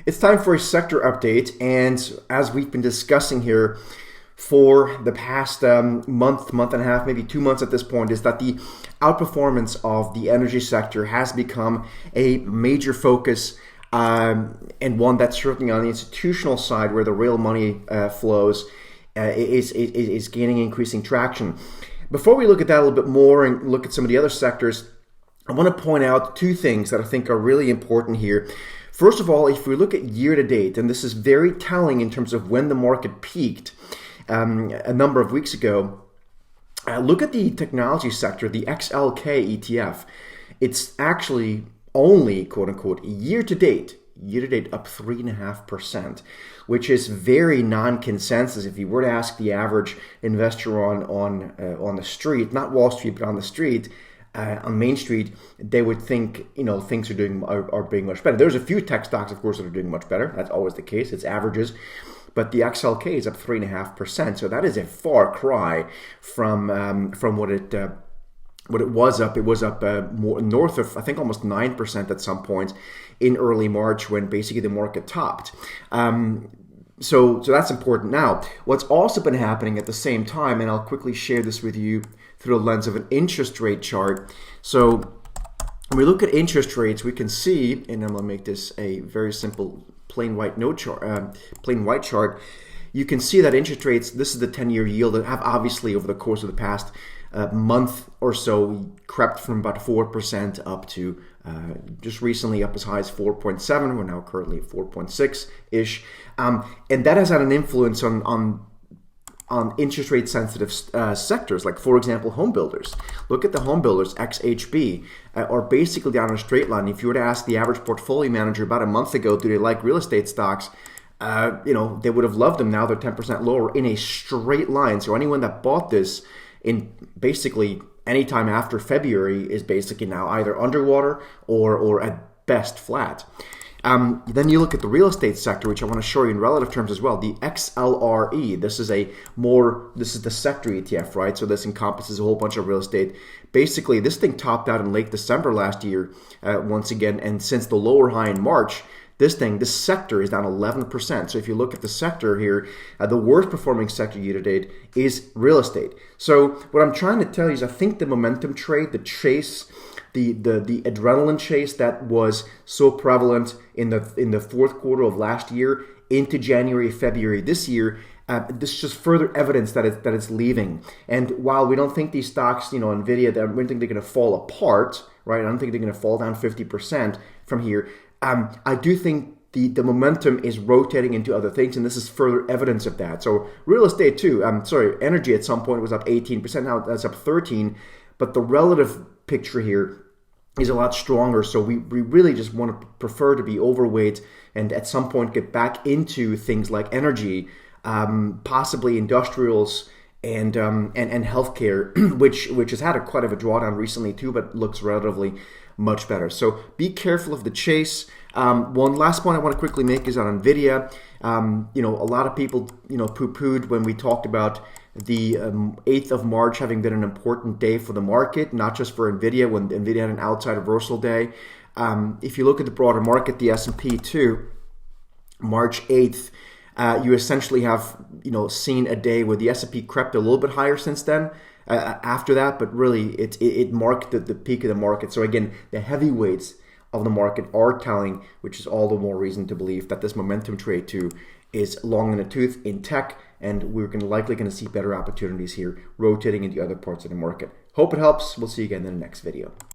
It's time for a sector update, and as we've been discussing here for the past month and a half, maybe 2 months at this point, is that the outperformance of the energy sector has become a major focus, and one that's certainly on the institutional side where the real money flows is gaining increasing traction. Before we look at that a little bit more and look at some of the other sectors, I want to point out two things that I think are really important here. First of all, if we look at year to date, and this is very telling in terms of when the market peaked a number of weeks ago, look at the technology sector, the XLK ETF. It's actually only, quote unquote, year to date up 3.5%, which is very non-consensus. If you were to ask the average investor on the street, not Wall Street, but on the street, on Main Street, they would think, things are being much better. There's a few tech stocks, of course, that are doing much better. That's always the case. It's averages. But the XLK is up 3.5%. So that is a far cry from what it was up. It was up more north of, I think, almost 9% at some point in early March when basically the market topped. So that's important. Now, what's also been happening at the same time, and I'll quickly share this with you through the lens of an interest rate chart. So when we look at interest rates, we can see, and I'm going to make this a very simple plain white chart. You can see that interest rates, this is the 10-year yield, that have obviously over the course of the past month or so crept from about 4% up to just recently up as high as 4.7. We're now currently at 4.6-ish. And that has had an influence on interest rate sensitive sectors, like, for example, home builders. Look at the home builders, XHB, are basically down in a straight line. If you were to ask the average portfolio manager about a month ago, do they like real estate stocks? They would have loved them. Now they're 10% lower in a straight line. So anyone that bought this in basically any time after February is basically now either underwater or at best flat. Then you look at the real estate sector, which I want to show you in relative terms as well. The XLRE, this is the sector ETF, right? So this encompasses a whole bunch of real estate. Basically, this thing topped out in late December last year, once again, and since the lower high in March, this sector is down 11%. So if you look at the sector here, the worst performing sector year to date is real estate. So what I'm trying to tell you is I think the momentum trade, the chase, the adrenaline chase that was so prevalent in the fourth quarter of last year into January, February this year, this is just further evidence that it's leaving. And while we don't think these stocks, Nvidia, we don't think they're going to fall apart, right? I don't think they're going to fall down 50% from here. I do think the momentum is rotating into other things, and this is further evidence of that. So real estate too. Energy at some point was up 18%. Now that's up 13%. But the relative picture here is a lot stronger. So we really just want to prefer to be overweight and at some point get back into things like energy, possibly industrials and healthcare, which has had quite of a drawdown recently too, but looks relatively much better. So be careful of the chase. One last point I want to quickly make is on Nvidia. A lot of people, poo-pooed when we talked about the 8th of March having been an important day for the market, not just for Nvidia, when Nvidia had an outside reversal day. If you look at the broader market, the S&P too, March 8th, you essentially have, seen a day where the S&P crept a little bit higher since then. After that, but really it marked the peak of the market. So again, the heavyweights of the market are telling, which is all the more reason to believe that this momentum trade too is long in the tooth in tech, and we're likely going to see better opportunities here rotating into other parts of the market. Hope it helps. We'll see you again in the next video.